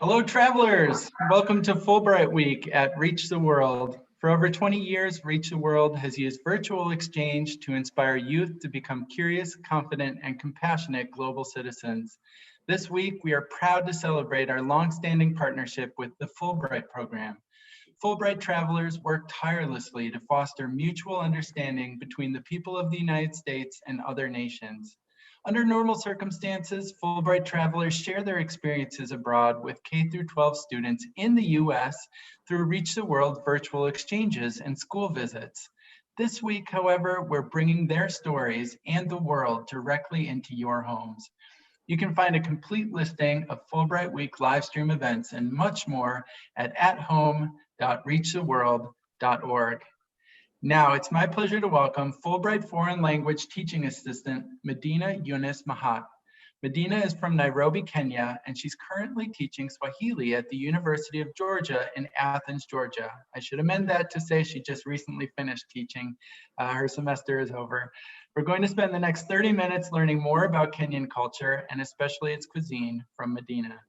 Hello, travelers. Welcome to Fulbright Week at Reach the World. For over 20 years, Reach the World has used virtual exchange to inspire youth to become curious, confident, and compassionate global citizens. This week, we are proud to celebrate our longstanding partnership with the Fulbright program. Fulbright travelers work tirelessly to foster mutual understanding between the people of the United States and other nations. Under normal circumstances, Fulbright travelers share their experiences abroad with K-12 students in the US through Reach the World virtual exchanges and school visits. This week, however, we're bringing their stories and the world directly into your homes. You can find a complete listing of Fulbright Week live stream events and much more at athome.reachtheworld.org. Now, it's my pleasure to welcome Fulbright Foreign Language Teaching Assistant, Madina Yunis Mahat. Madina is from Nairobi, Kenya, and she's currently teaching Swahili at the University of Georgia in Athens, Georgia. I should amend that to say she just recently finished teaching. Her semester is over. We're going to spend the next 30 minutes learning more about Kenyan culture and especially its cuisine from Madina.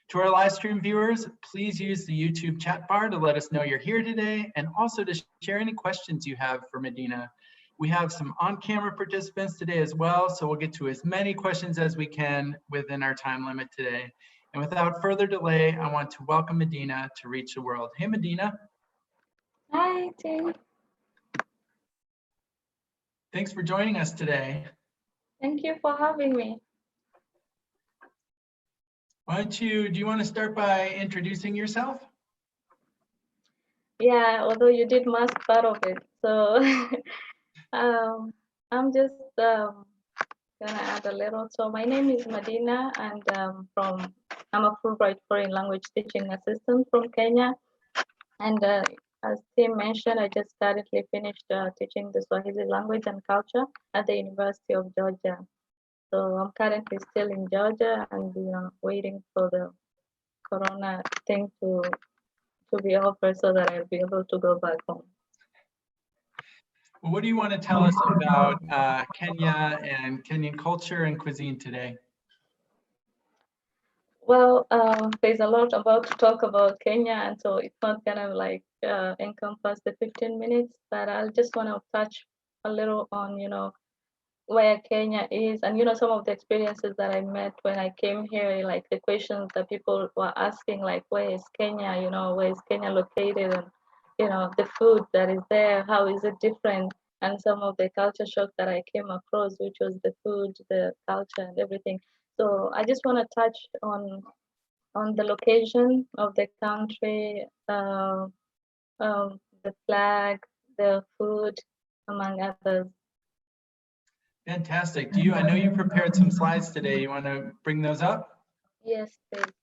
To our live stream viewers, please use the YouTube chat bar to let us know you're here today and also to share any questions you have for Madina. We have some on-camera participants today as well, so we'll get to as many questions as we can within our time limit today. And without further delay, I want to welcome Madina to Reach the World. Hey, Madina. Hi, Tim. Thanks for joining us today. Thank you for having me. Do you want to start by introducing yourself? Yeah, although you did most part of it. So I'm just gonna add a little. So my name is Madina and I'm a Fulbright Foreign Language Teaching Assistant from Kenya. And as Tim mentioned, I just currently finished teaching the Swahili language and culture at the University of Georgia. So I'm currently still in Georgia and waiting for the Corona thing to be over so that I'll be able to go back home. Well, what do you want to tell us about Kenya and Kenyan culture and cuisine today? Well, there's a lot about to talk about Kenya, and so it's not gonna like encompass the 15 minutes, but I'll just want to touch a little on, where Kenya is, and some of the experiences that I met when I came here, like the questions that people were asking, like where is Kenya, where is Kenya located, and the food that is there, how is it different, and some of the culture shock that I came across, which was the food, the culture, and everything. So I just want to touch on the location of the country, the flag, the food, among others. Fantastic. I know you prepared some slides today. You want to bring those up? Yes, please.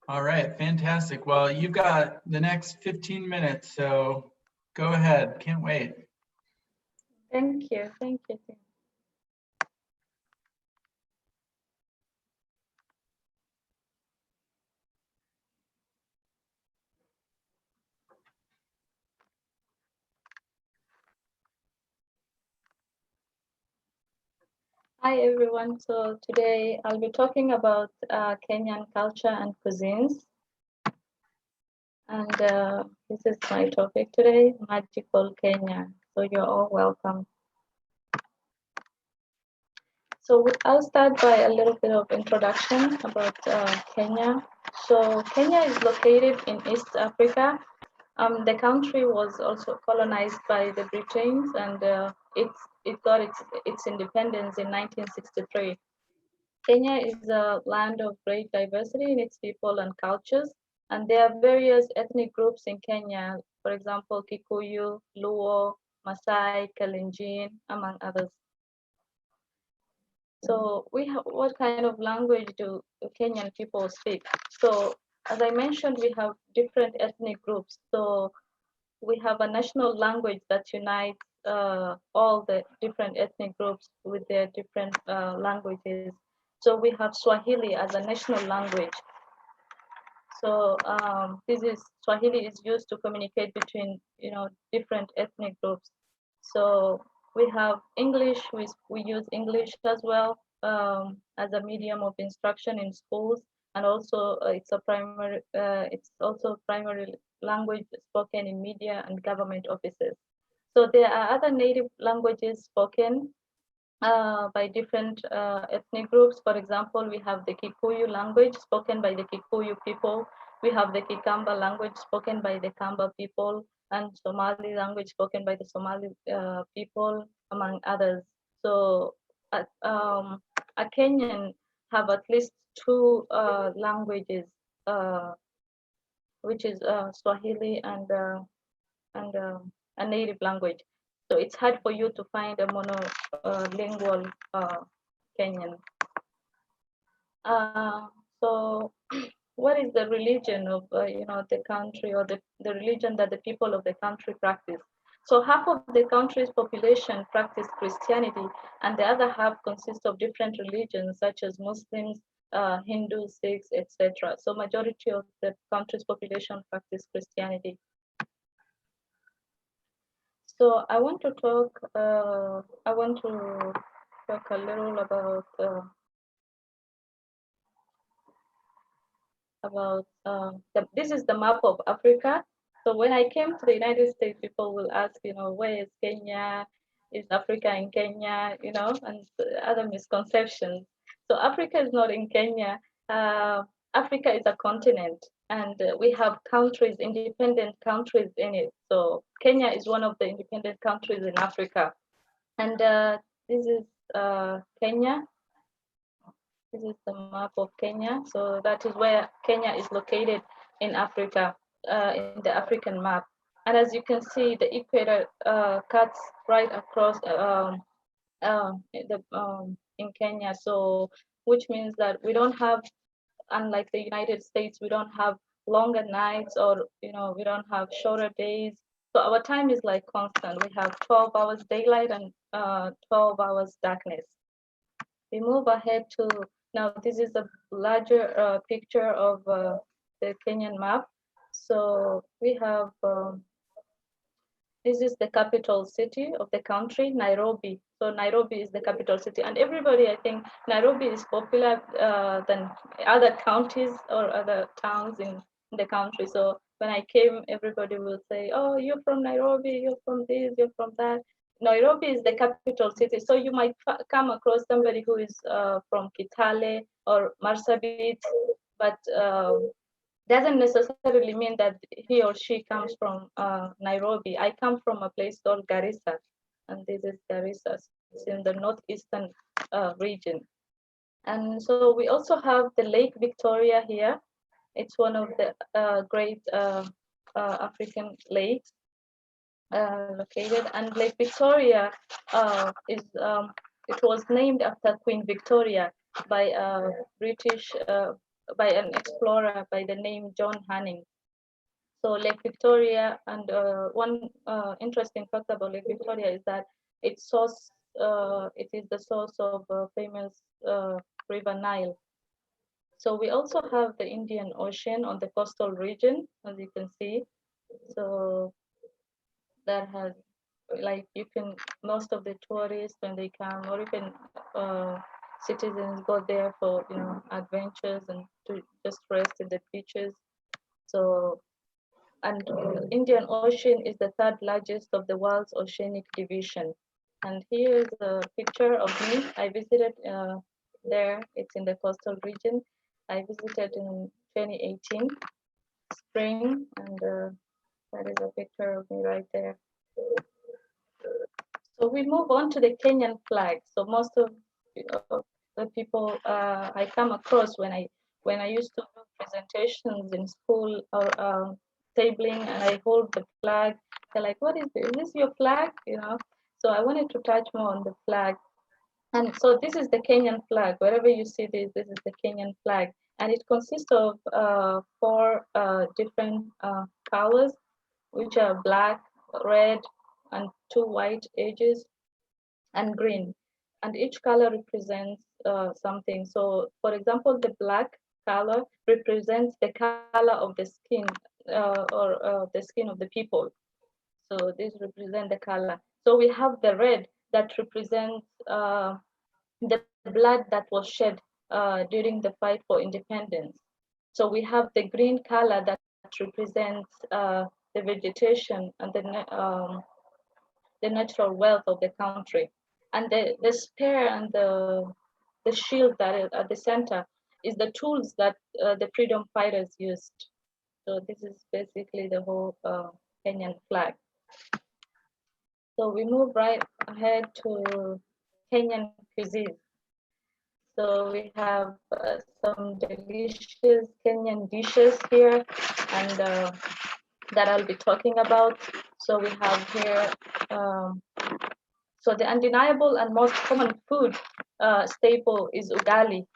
All right, fantastic. Well, you've got the next 15 minutes, so go ahead. Can't wait. Thank you. Thank you, Tim. Hi, everyone. So today I'll be talking about Kenyan culture and cuisines. And this is my topic today, Magical Kenya. So you're all welcome. So I'll start by a little bit of introduction about Kenya. So Kenya is located in East Africa. The country was also colonized by the Britons, and it got its independence in 1963. Kenya is a land of great diversity in its people and cultures, and there are various ethnic groups in Kenya, for example, Kikuyu, Luo, Maasai, Kalenjin, among others. So what kind of language do Kenyan people speak? So as I mentioned, we have different ethnic groups. So we have a national language that unites all the different ethnic groups with their different languages. So we have Swahili as a national language. So this is Swahili is used to communicate between different ethnic groups. So we have English. We use English as well as a medium of instruction in schools, and also it's also primary language spoken in media and government offices. So there are other native languages spoken by different ethnic groups. For example, we have the Kikuyu language spoken by the Kikuyu people. We have the Kikamba language spoken by the Kamba people, and Somali language spoken by the Somali people, among others. So a Kenyan have at least two languages, which is Swahili and a native language. So it's hard for you to find a monolingual Kenyan. So what is the religion of the country, or the religion that the people of the country practice? So half of the country's population practice Christianity, and the other half consists of different religions such as Muslims, Hindus, Sikhs, etc. So majority of the country's population practice Christianity. So I want to talk a little about this is the map of Africa. So when I came to the United States, people will ask, where is Kenya? Is Africa in Kenya? And other misconceptions. So Africa is not in Kenya. Africa is a continent, and we have countries, independent countries in it. So Kenya is one of the independent countries in Africa. And this is Kenya. This is the map of Kenya. So that is where Kenya is located in Africa, in the African map. And as you can see, the equator cuts right across in Kenya. So which means that we don't have, unlike the United States, we don't have longer nights, or we don't have shorter days. So our time is like constant. We have 12 hours daylight and 12 hours darkness. We move ahead to, now this is a larger picture of the Kenyan map. So we have, this is the capital city of the country, Nairobi. So Nairobi is the capital city, and everybody, I think Nairobi is popular than other counties or other towns in the country. So when I came, everybody will say, oh, you're from Nairobi, you're from this, you're from that. Nairobi is the capital city. So you might come across somebody who is from Kitale or Marsabit, but doesn't necessarily mean that he or she comes from Nairobi. I come from a place called Garissa, and this is Garissa. It's in the northeastern region. And so we also have the Lake Victoria here. It's one of the great African lakes located. And Lake Victoria it was named after Queen Victoria by a British by an explorer by the name John Hanning. So Lake Victoria, and one interesting fact about Lake Victoria is that it is the source of famous River Nile. So we also have the Indian Ocean on the coastal region, as you can see. So that has, like, most of the tourists, when they come, or even citizens, go there for adventures and to just rest in the beaches. So, and Indian Ocean is the third largest of the world's oceanic division. And here is a picture of me. I visited there. It's in the coastal region. I visited in 2018 spring, and that is a picture of me right there. So we move on to the Kenyan flag. So most of the people I come across when I used to do presentations in school or tabling, and I hold the flag, they're like, "What is this? Is this your flag?" So I wanted to touch more on the flag. And so this is the Kenyan flag. Wherever you see this is the Kenyan flag. And it consists of four different colors, which are black, red, and two white edges, and green. And each color represents something. So, for example, the black color represents the color of the skin or the skin of the people. So these represent the color. So we have the red that represents the blood that was shed during the fight for independence. So we have the green color that represents the vegetation and the natural wealth of the country. And the spear and the shield that is at the center is the tools that the freedom fighters used. So this is basically the whole Kenyan flag. So we move right ahead to Kenyan cuisine. So we have some delicious Kenyan dishes here, and that I'll be talking about. So we have here, so the undeniable and most common food staple is ugali.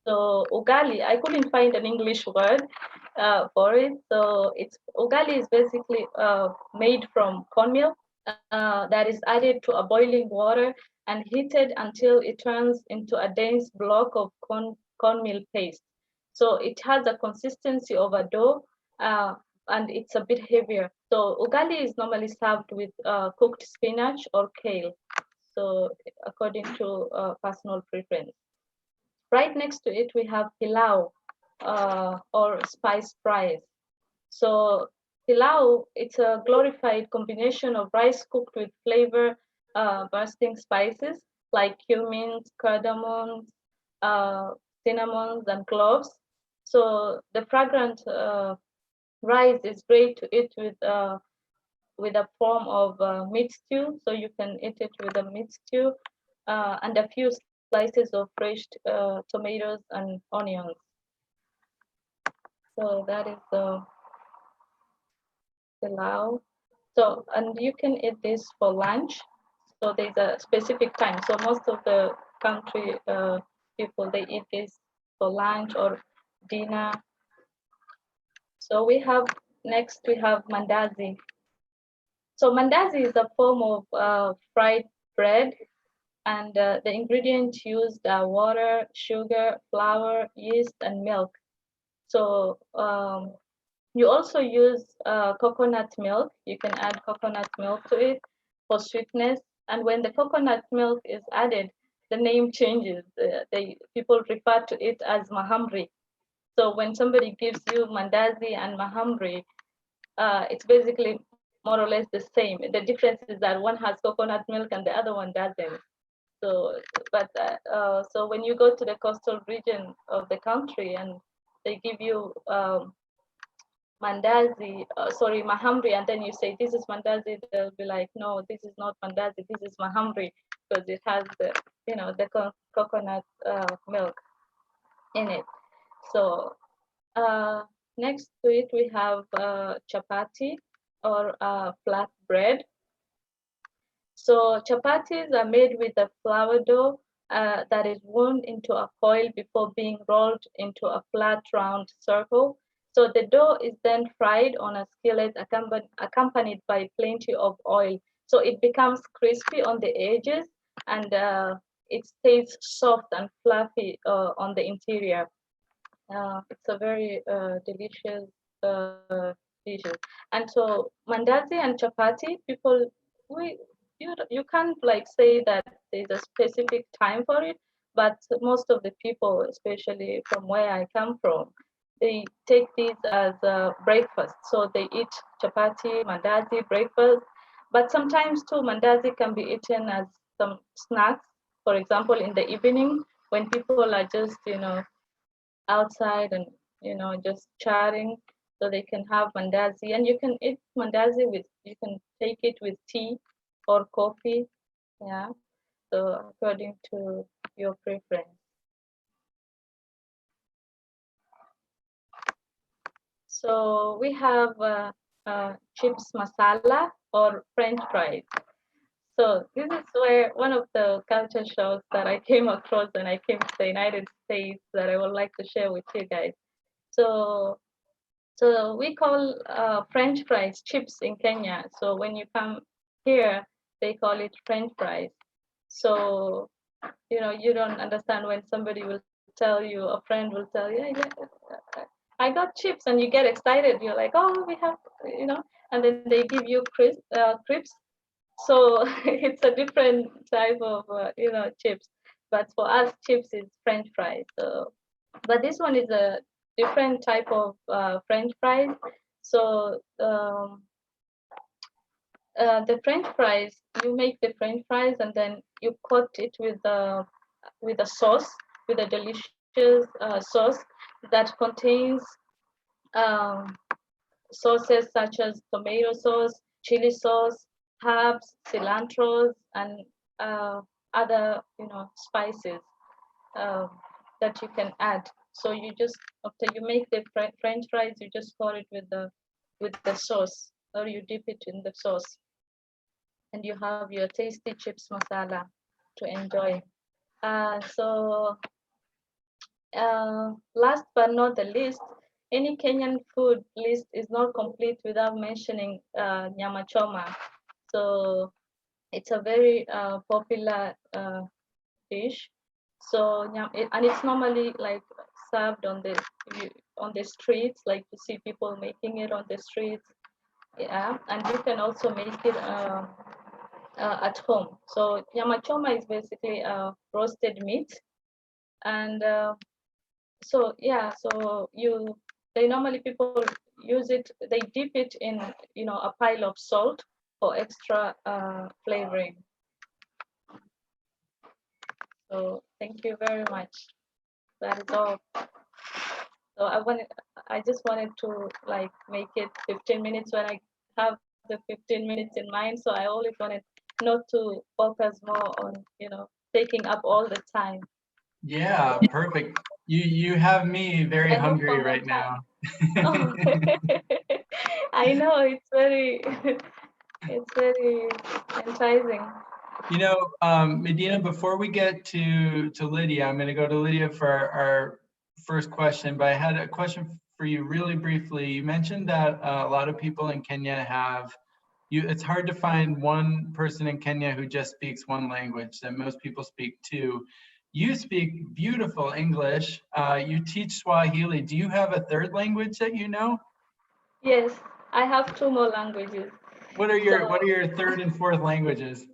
So ugali, I couldn't find an English word for it. So it's ugali is basically made from cornmeal that is added to a boiling water and heated until it turns into a dense block of cornmeal paste. So it has a consistency of a dough and it's a bit heavier. So ugali is normally served with cooked spinach or kale. So according to personal preference. Right next to it, we have pilau or spice fries. So pilau, it's a glorified combination of rice cooked with flavor bursting spices like cumin, cardamom, uh, cinnamons, and cloves. So the fragrant rice is great to eat with a form of meat stew. So you can eat it with a meat stew and a few slices of fresh tomatoes and onions. So that is the pilau. So, and you can eat this for lunch. So there's a specific time. So most of the country people, they eat this for lunch or dinner. So we have, next we have mandazi. So mandazi is a form of fried bread, and the ingredients used are water, sugar, flour, yeast, and milk. So you also use coconut milk. You can add coconut milk to it for sweetness. And when the coconut milk is added, the name changes. People refer to it as mahamri. So when somebody gives you mandazi and mahamri, it's basically more or less the same. The difference is that one has coconut milk and the other one doesn't. So, so when you go to the coastal region of the country and they give you mandazi, sorry, mahamri, and then you say this is mandazi, they'll be like, no, this is not mandazi, this is mahamri, because it has the, the coconut milk in it. So next to it, we have chapati or flat bread. So chapatis are made with a flour dough that is wound into a coil before being rolled into a flat round circle. So the dough is then fried on a skillet accompanied by plenty of oil. So it becomes crispy on the edges and it stays soft and fluffy on the interior. It's a very delicious dishes. And so mandazi and chapati, people, we you can't like say that there's a specific time for it, but most of the people, especially from where I come from, they take these as breakfast. So they eat chapati, mandazi, breakfast. But sometimes too, mandazi can be eaten as some snacks. For example, in the evening when people are just, outside and just chatting, so they can have mandazi, and you can eat mandazi with, you can take it with tea or coffee, yeah, so according to your preference. So we have chips masala or french fries. So this is where one of the culture shocks that I came across when I came to the United States that I would like to share with you guys. So so we call French fries chips in Kenya. So when you come here, they call it French fries. So you don't understand when somebody will tell you, a friend will tell you, I got chips, and you get excited. You're like, oh, we have, and then they give you crisps. So it's a different type of, chips. But for us, chips is French fries. So, but this one is a different type of French fries. So the French fries, you make the French fries and then you coat it with a sauce, with a delicious sauce that contains um, sauces such as tomato sauce, chili sauce, herbs, cilantro, and other spices um, that you can add. So you just, after you make the French fries, you just coat it with the sauce, or you dip it in the sauce, and you have your tasty chips masala to enjoy. So last but not the least, any Kenyan food list is not complete without mentioning nyama choma. So it's a very popular dish. So and it's normally like served on the streets, like you see people making it on the streets. Yeah, and you can also make it at home. So nyama choma is basically roasted meat, and so yeah, so they normally people use it. They dip it in a pile of salt for extra flavoring. So thank you very much. That is all. So I just wanted to like make it 15 minutes when I have the 15 minutes in mind. So I always wanted not to focus more on, taking up all the time. Yeah, perfect. You have me very I hope hungry one more right time. now. Oh, I know it's very, it's very enticing. Medina, before we get to Lydia, I'm going to go to Lydia for our first question, but I had a question for you really briefly. You mentioned that a lot of people in Kenya it's hard to find one person in Kenya who just speaks one language, that most people speak two. You speak beautiful English. You teach Swahili. Do you have a third language that you know? Yes, I have two more languages. What are your third and fourth languages?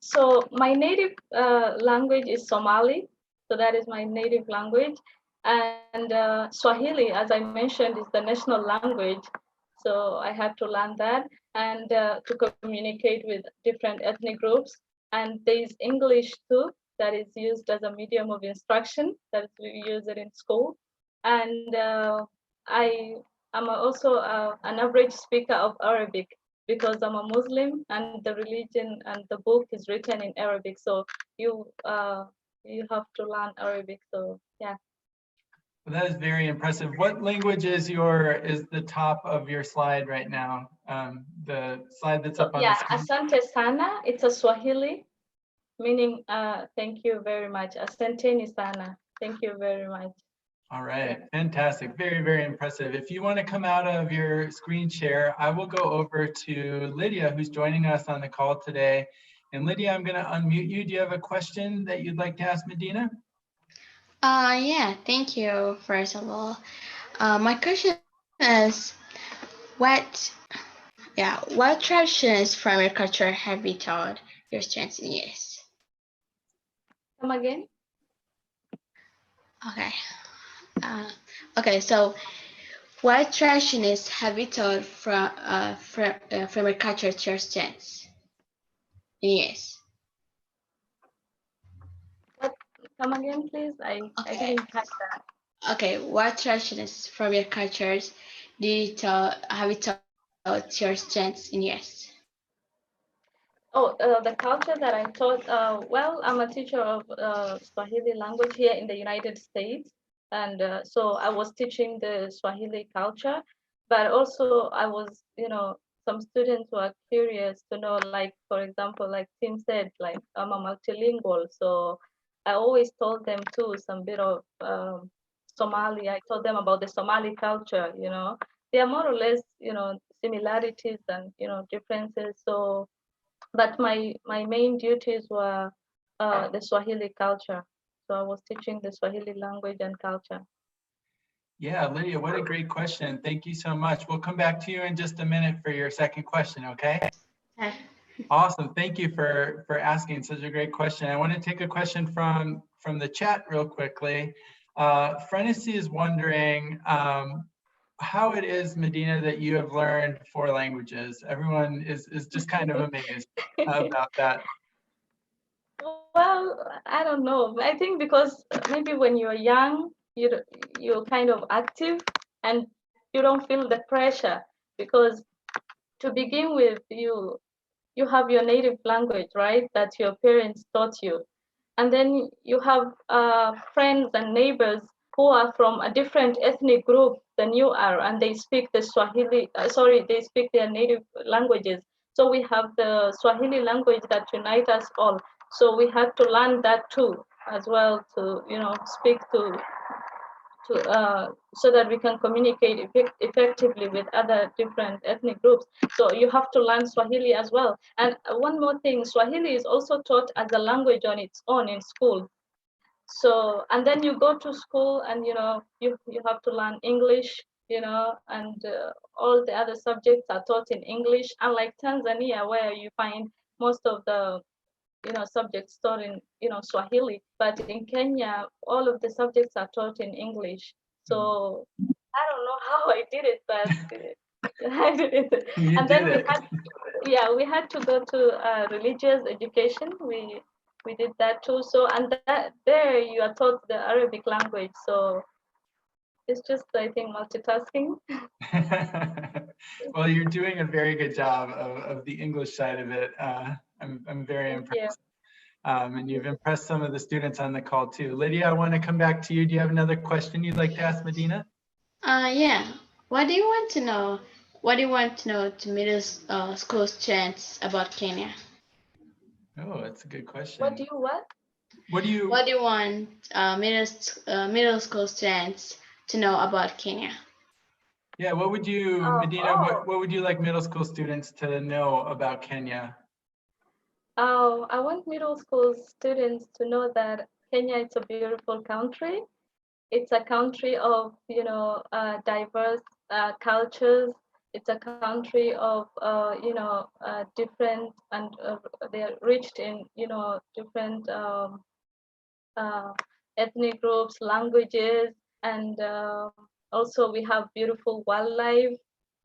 So my native language is Somali. So that is my native language. And Swahili, as I mentioned, is the national language. So I had to learn that and to communicate with different ethnic groups. And there's English too, that is used as a medium of instruction, that is, we use it in school. And I am also an average speaker of Arabic, because I'm a Muslim and the religion and the book is written in Arabic. So you have to learn Arabic. So yeah. Well, that is very impressive. What language is the top of your slide right now? The slide that's up on the Yeah, screen. Asante sana. It's a Swahili, meaning thank you very much. Asanteni sana. Thank you very much. All right, fantastic. Very, very impressive. If you want to come out of your screen share, I will go over to Lydia, who's joining us on the call today. And Lydia, I'm going to unmute you. Do you have a question that you'd like to ask Medina? Yeah, thank you, first of all. My question is, what traditions from your culture have you taught your students in years? Come again? Okay. Okay, so what traditions have you taught from your culture to your students in years? What? Come again, please. I didn't catch that. Okay, what traditions from your cultures have you taught to your students in years? Oh, the culture that I taught, well, I'm a teacher of Swahili language here in the United States. And so I was teaching the Swahili culture, but also I was, some students who are curious to know, like, for example, like Tim said, like, I'm a multilingual. So I always told them too, some bit of Somali. I told them about the Somali culture, you know. There are more or less, you know, similarities and, you know, differences. So, but my main duties were the Swahili culture. So I was teaching the Swahili language and culture. Yeah, Lydia, what a great question. Thank you so much. We'll come back to you in just a minute for your second question, okay? Awesome. Thank you for asking such a great question. I want to take a question from the chat real quickly. Frenesy is wondering how it is, Madina, that you have learned 4 languages. Everyone is just kind of amazed about that. Well, I don't know. I think because maybe when you're young, you're kind of active and you don't feel the pressure, because to begin with, you have your native language, right? That your parents taught you. And then you have friends and neighbors who are from a different ethnic group than you are, and they speak the Swahili, they speak their native languages. So we have the Swahili language that unites us all. So we had to learn that too, as well, to, you know, speak so that we can communicate effectively with other different ethnic groups. So you have to learn Swahili as well. And one more thing, Swahili is also taught as a language on its own in school. So, and then you go to school and, you know, you have to learn English, you know, and all the other subjects are taught in English, unlike Tanzania, where you find most of the, you know, subjects taught in, you know, Swahili. But in Kenya, all of the subjects are taught in English. So I don't know how I did it, but I did it. You And did then it. we had to go to religious education. We did that too. So, and that there you are taught the Arabic language. So it's just, I think, multitasking. Well, you're doing a very good job of the English side of it. I'm very impressed. And you've impressed some of the students on the call too. Lydia, I want to come back to you. Do you have another question you'd like to ask Madina? Yeah. What do you want to know? What do you want to know to middle school students about Kenya? Oh, that's a good question. What do you what? What do you want middle school students to know about Kenya? Yeah, what would you, Madina, what would you like middle school students to know about Kenya? Oh, I want middle school students to know that Kenya is a beautiful country. It's a country of, you know, diverse cultures. It's a country of, you know, different, and they're rich in, you know, different uh, ethnic groups, languages, and also we have beautiful wildlife,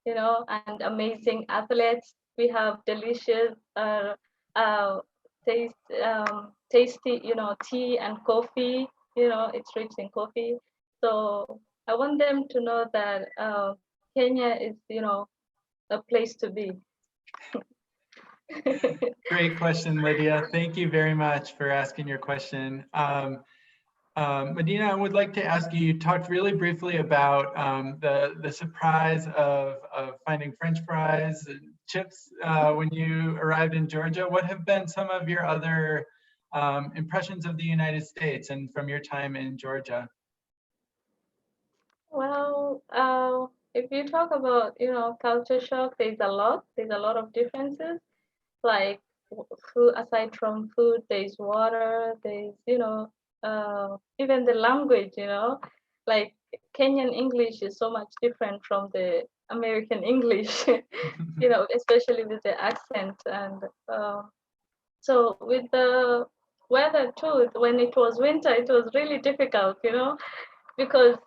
you know, and amazing athletes. We have delicious, uh, tasty, you know, tea and coffee. You know, it's rich in coffee. So I want them to know that Kenya is, you know, a place to be. Great question, Lydia. Thank you very much for asking your question. Madina, I would like to ask you, you talked really briefly about the surprise of finding French fries and chips when you arrived in Georgia. What have been some of your other impressions of the United States and from your time in Georgia? Well, if you talk about, you know, culture shock, there's a lot. There's a lot of differences. Like food, aside from food, there's water. There's, you know, even the language. You know, like Kenyan English is so much different from the American English. You know, especially with the accent. And so with the weather too, when it was winter, it was really difficult. You know, because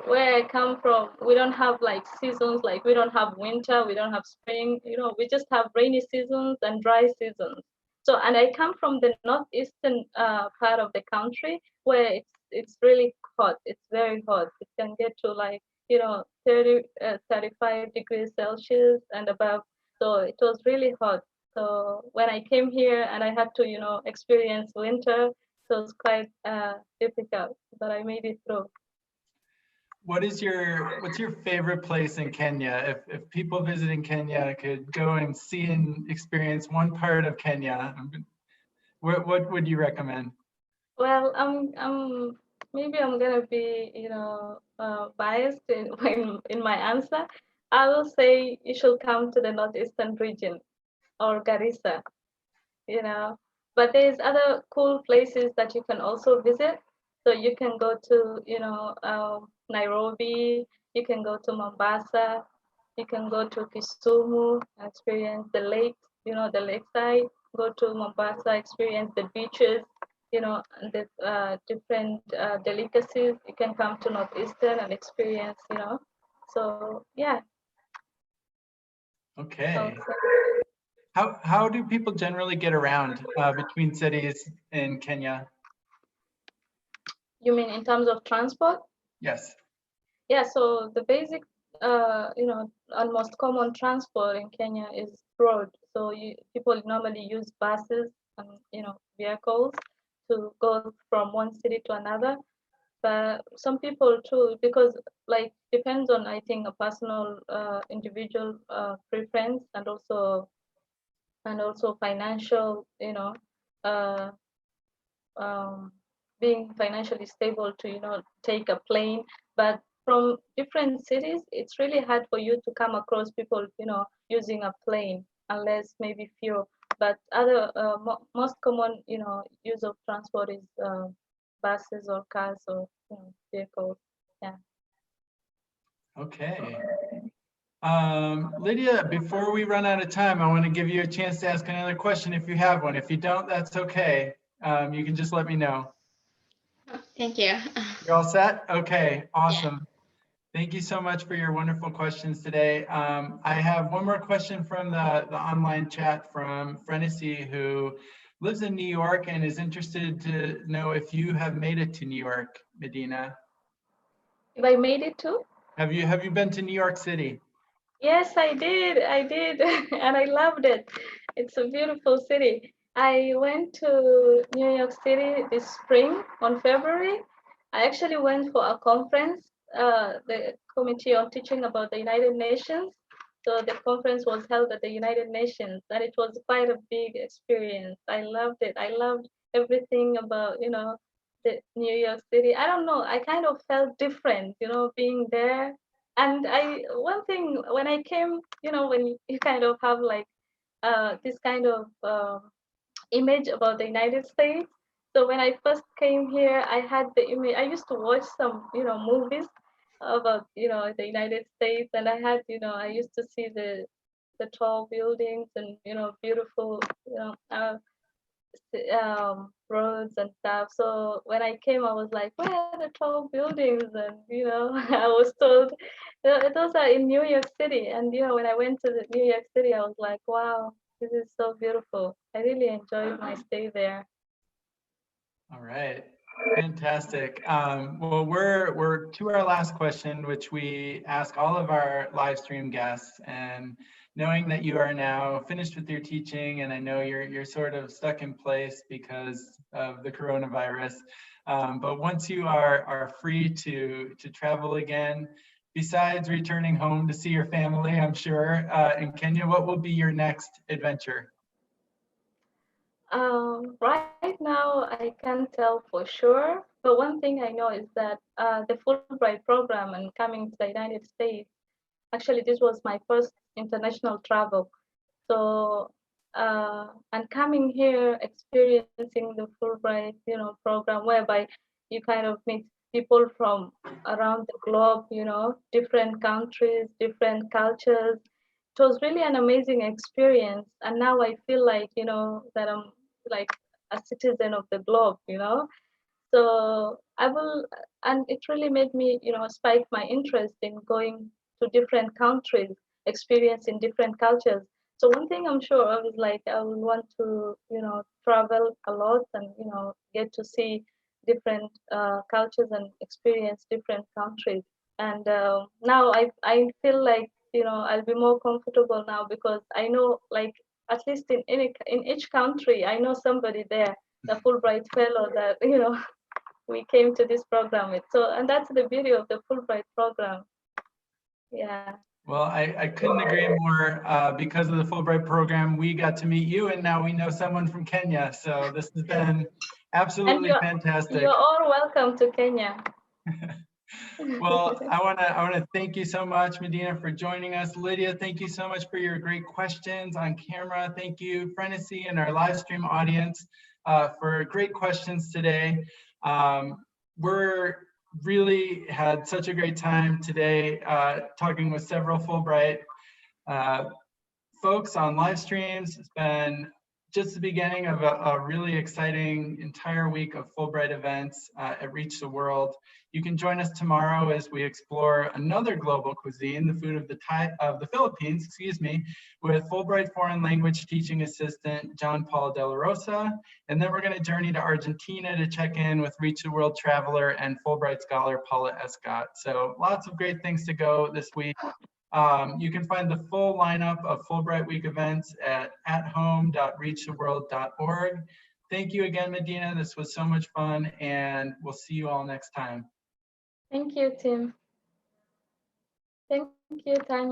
where I come from, we don't have like seasons, like we don't have winter, we don't have spring, you know, we just have rainy seasons and dry seasons. So, and I come from the northeastern part of the country where it's really hot, it's very hot. It can get to like, you know, 35 degrees Celsius and above. So it was really hot. So when I came here and I had to, you know, experience winter, it was quite difficult, but I made it through. what's your favorite place in Kenya? If people visiting Kenya could go and see and experience one part of Kenya, what would you recommend? Well, maybe I'm gonna be, biased in my answer. I will say you should come to the northeastern region or Garissa, you know. But there's other cool places that you can also visit. So you can go to, Nairobi. You can go to Mombasa. You can go to Kisumu, experience the lake, the lakeside. Go to Mombasa, experience the beaches, and the different delicacies. You can come to Northeastern and experience, So yeah. Okay. So, How do people generally get around between cities in Kenya? you mean in terms of transport? Yes. Yeah, so the basic, and most common transport in Kenya is road. So people normally use buses and, vehicles to go from one city to another. But some people too, because like depends on, I think, a personal, individual preference, and also financial, uh, um, being financially stable to, take a plane. But from different cities, it's really hard for you to come across people, using a plane, unless maybe few. But other most common, use of transport is buses or cars or, vehicles. Yeah. Okay. Lydia, before we run out of time, I want to give you a chance to ask another question if you have one. If you don't, that's okay. You can just let me know. Thank you. You're all set? Okay, awesome. Thank you so much for your wonderful questions today. I have one more question from the online chat from Frenesy, who lives in New York and is interested to know if you have made it to New York, Madina. If I made it too? Have you been to New York City? Yes, I did. I did. And I loved it. It's a beautiful city. I went to New York City this spring on February. I actually went for a conference, the Committee on Teaching about the United Nations. So the conference was held at the United Nations, and it was quite a big experience. I loved it. I loved everything about, the New York City. I don't know. I kind of felt different, being there. And one thing when I came, when you kind of have like this kind of image about the United States. So when I first came here, I had the image. I used to watch some, movies about, the United States, and I had, I used to see the tall buildings and, beautiful, roads and stuff. So when I came, I was like, where are the tall buildings? And, I was told those are in New York City. And, when I went to the New York City, I was like, wow, this is so beautiful. I really enjoyed my stay there. All right, fantastic. Well, we're to our last question, which we ask all of our live stream guests. And knowing that you are now finished with your teaching, and I know you're sort of stuck in place because of the coronavirus, but once you are free to travel again, besides returning home to see your family, I'm sure, in Kenya, what will be your next adventure? Right now, I can't tell for sure, but one thing I know is that the Fulbright program and coming to the United States, actually, this was my first international travel. So, and coming here, experiencing the Fulbright, program whereby you kind of meet people from around the globe, different countries, different cultures. It was really an amazing experience. And now I feel like, that I'm like a citizen of the globe, So I will, and it really made me, spike my interest in going to different countries, experiencing different cultures. So one thing I'm sure of is like I would want to, travel a lot and, get to see different cultures and experience different countries. And now I feel like, I'll be more comfortable now because I know like at least in each country, I know somebody there, the Fulbright fellow that, we came to this program. And that's the beauty of the Fulbright program. Yeah. Well, I couldn't agree more. Because of the Fulbright program, we got to meet you, and now we know someone from Kenya. So this has been absolutely fantastic. You're all welcome to Kenya. Well, I wanna thank you so much, Madina, for joining us. Lydia, thank you so much for your great questions on camera. Thank you, Frenesy, and our live stream audience for great questions today. We're really had such a great time today talking with several Fulbright folks on live streams. It's been just the beginning of a really exciting entire week of Fulbright events at Reach the World. You can join us tomorrow as we explore another global cuisine, the food of the Philippines, excuse me, with Fulbright Foreign Language Teaching Assistant John Paul De La Rosa. And then we're going to journey to Argentina to check in with Reach the World traveler and Fulbright scholar Paula Escott. So lots of great things to go this week. You can find the full lineup of Fulbright Week events at home.reachtheworld.org. Thank you again, Madina. This was so much fun, and we'll see you all next time. Thank you, Tim. Thank you, Tanya.